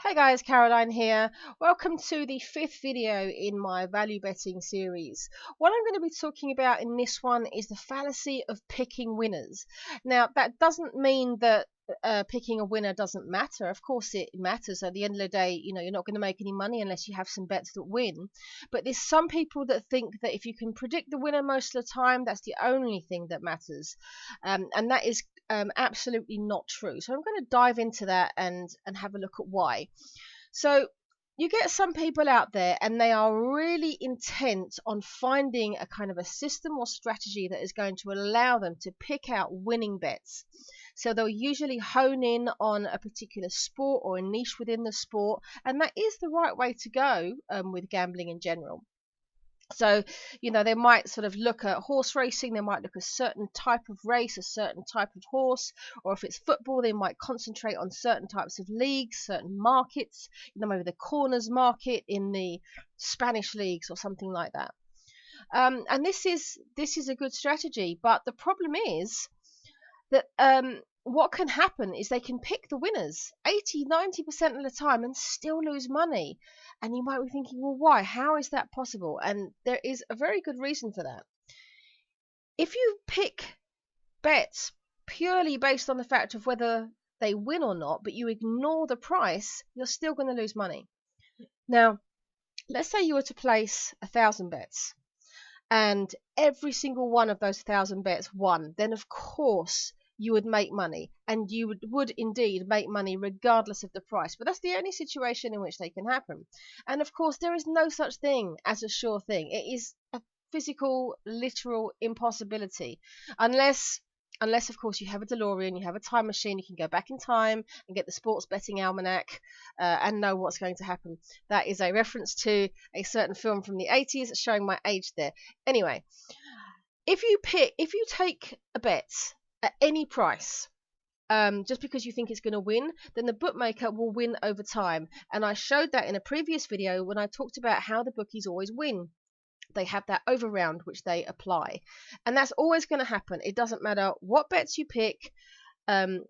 Hey guys, Caroline here. Welcome to the fifth video in my value betting series. What I'm going to be talking about in this one is the fallacy of picking winners. Now, that doesn't mean that picking a winner doesn't matter. Of course it matters. At the end of the day, you're not going to make any money unless you have some bets that win. But there's some people that think that if you can predict the winner most of the time, that's the only thing that matters. And that is absolutely not true. So I'm going to dive into that and have a look at why. So you get some people out there and they are really intent on finding a kind of a system or strategy that is going to allow them to pick out winning bets. So they'll usually hone in on a particular sport or a niche within the sport, and that is the right way to go with gambling in general. So, they might sort of look at horse racing, they might look at a certain type of race, a certain type of horse, or if it's football, they might concentrate on certain types of leagues, certain markets, maybe the corners market in the Spanish leagues or something like that. And this is a good strategy, but the problem is that what can happen is they can pick the winners 80-90% of the time and still lose money. And you might be thinking, well, why? How is that possible? And there is a very good reason for that. If you pick bets purely based on the fact of whether they win or not, but you ignore the price, you're still going to lose money. Now, let's say you were to place 1,000 bets and every single one of those 1,000 bets won, then of course you would make money, and you would indeed make money regardless of the price. But that's the only situation in which they can happen. And of course, there is no such thing as a sure thing. It is a physical, literal impossibility, unless of course you have a DeLorean, you have a time machine, you can go back in time and get the sports betting almanac and know what's going to happen. That is a reference to a certain film from the 80s, showing my age there. Anyway, if you take a bet at any price, just because you think it's going to win, then the bookmaker will win over time. And I showed that in a previous video when I talked about how the bookies always win. They have that over round which they apply, and that's always going to happen. It doesn't matter what bets you pick, people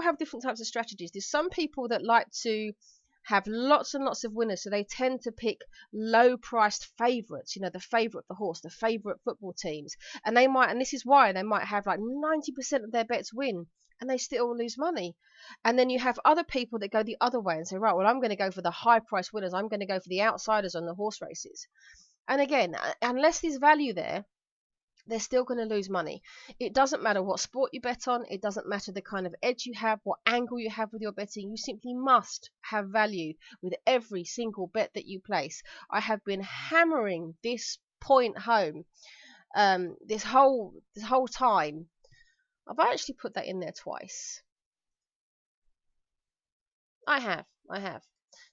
have different types of strategies. There's some people that like to have lots and lots of winners, so they tend to pick low priced favorites, the favorite of the horse, the favorite football teams, and this is why they might have like 90% of their bets win and they still lose money. And then you have other people that go the other way and say, right, well, I'm going to go for the high price winners, I'm going to go for the outsiders on the horse races. And again, unless there's value there, they're still going to lose money. It doesn't matter what sport you bet on. It doesn't matter the kind of edge you have, what angle you have with your betting. You simply must have value with every single bet that you place. I have been hammering this point home this whole time. I've actually put that in there twice. I have.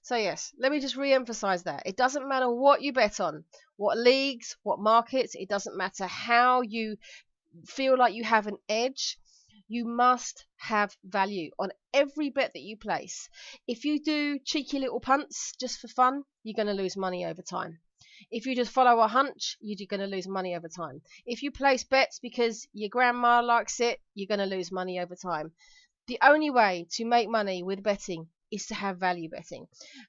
So yes, let me just re-emphasize that. It doesn't matter what you bet on, what leagues, what markets, it doesn't matter how you feel like you have an edge, you must have value on every bet that you place. If you do cheeky little punts just for fun, you're going to lose money over time. If you just follow a hunch, you're going to lose money over time. If you place bets because your grandma likes it, you're going to lose money over time. The only way to make money with betting is to have value betting.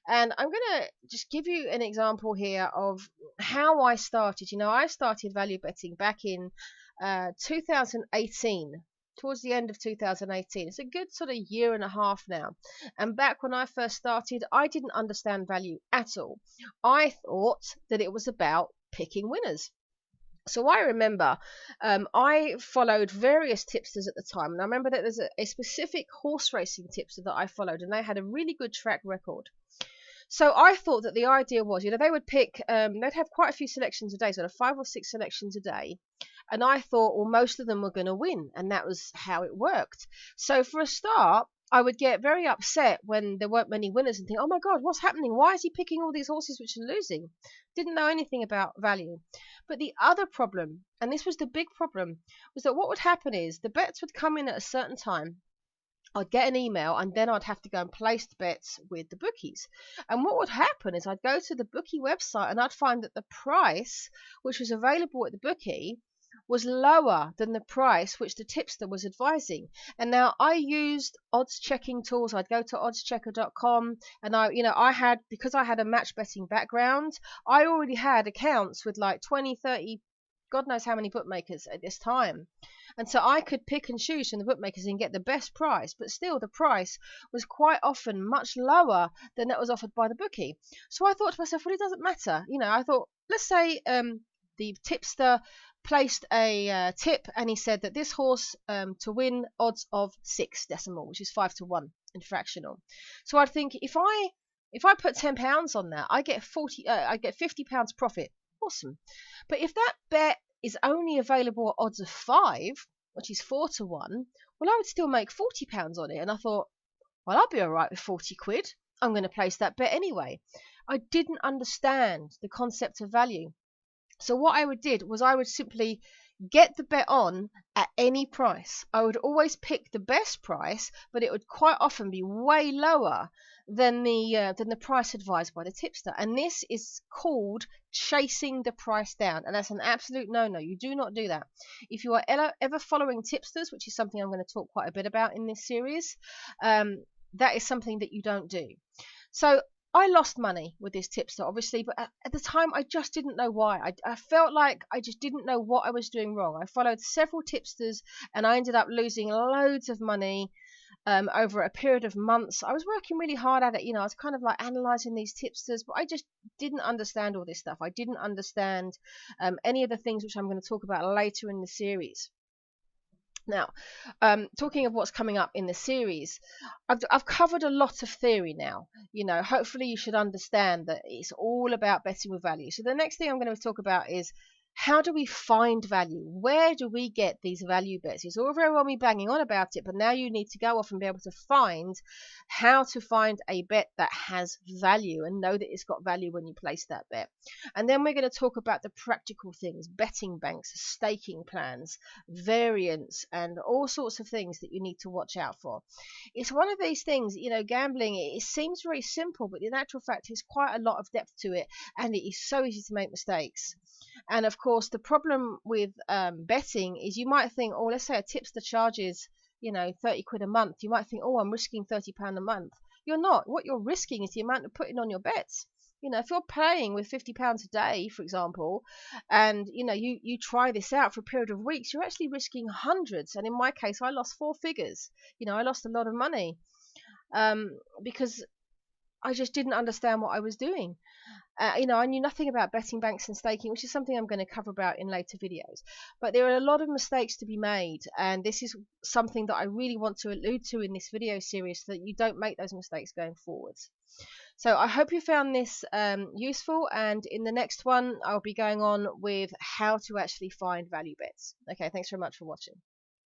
And I'm going to just give you an example here of how I started. I started value betting back in 2018, towards the end of 2018. It's a good sort of year and a half now. And back when I first started, I didn't understand value at all. I thought that it was about picking winners. So I remember I followed various tipsters at the time, and I remember that there's a specific horse racing tipster that I followed, and they had a really good track record. So I thought that the idea was, they would pick, they'd have quite a few selections a day, sort of 5 or 6 selections a day, and I thought, well, most of them were going to win, and that was how it worked. So for a start, I would get very upset when there weren't many winners and think, oh my God, what's happening? Why is he picking all these horses which are losing? Didn't know anything about value. But the other problem, and this was the big problem, was that what would happen is the bets would come in at a certain time. I'd get an email and then I'd have to go and place the bets with the bookies. And what would happen is I'd go to the bookie website and I'd find that the price which was available at the bookie was lower than the price which the tipster was advising. And now I used odds checking tools. I'd go to oddschecker.com, and I had, because I had a match betting background, I already had accounts with like 20, 30, God knows how many bookmakers at this time. And so I could pick and choose from the bookmakers and get the best price, but still the price was quite often much lower than that was offered by the bookie. So I thought to myself, well, it doesn't matter. I thought, let's say the tipster placed a tip, and he said that this horse to win odds of 6 decimal, which is 5 to 1 in fractional. So I'd think, if I put £10 on that, I get £50 profit. Awesome. But if that bet is only available at odds of 5, which is 4 to 1, well, I would still make £40 on it. And I thought, well, I'll be all right with 40 quid. I'm going to place that bet anyway. I didn't understand the concept of value. So what I did was I would simply get the bet on at any price. I would always pick the best price, but it would quite often be way lower than the price advised by the tipster. And this is called chasing the price down, and that's an absolute no-no. You do not do that. If you are ever following tipsters, which is something I'm going to talk quite a bit about in this series, that is something that you don't do. So I lost money with this tipster, obviously, but at the time I just didn't know why. I felt like I just didn't know what I was doing wrong. I followed several tipsters, and I ended up losing loads of money over a period of months. I was working really hard at it. I was kind of like analysing these tipsters, but I just didn't understand all this stuff. I didn't understand any of the things which I'm going to talk about later in the series. Now, talking of what's coming up in the series, I've covered a lot of theory now. Hopefully you should understand that it's all about betting with value. So the next thing I'm going to talk about is, how do we find value? Where do we get these value bets? It's all very well me banging on about it, but now you need to go off and be able to find how to find a bet that has value and know that it's got value when you place that bet. And then we're going to talk about the practical things: betting banks, staking plans, variance, and all sorts of things that you need to watch out for. It's one of these things, gambling, it seems very simple, but in actual fact, there's quite a lot of depth to it, and it is so easy to make mistakes. And of course, the problem with betting is, you might think, oh, let's say a tipster charges 30 quid a month. You might think, oh, I'm risking £30 a month. You're not. What you're risking is the amount of putting on your bets. If you're playing with £50 a day, for example, and you try this out for a period of weeks, you're actually risking hundreds. And in my case, I lost 4 figures. I lost a lot of money because I just didn't understand what I was doing. I knew nothing about betting banks and staking, which is something I'm going to cover about in later videos. But there are a lot of mistakes to be made, and this is something that I really want to allude to in this video series, so that you don't make those mistakes going forwards. So I hope you found this useful, and in the next one I'll be going on with how to actually find value bets. Okay, thanks very much for watching.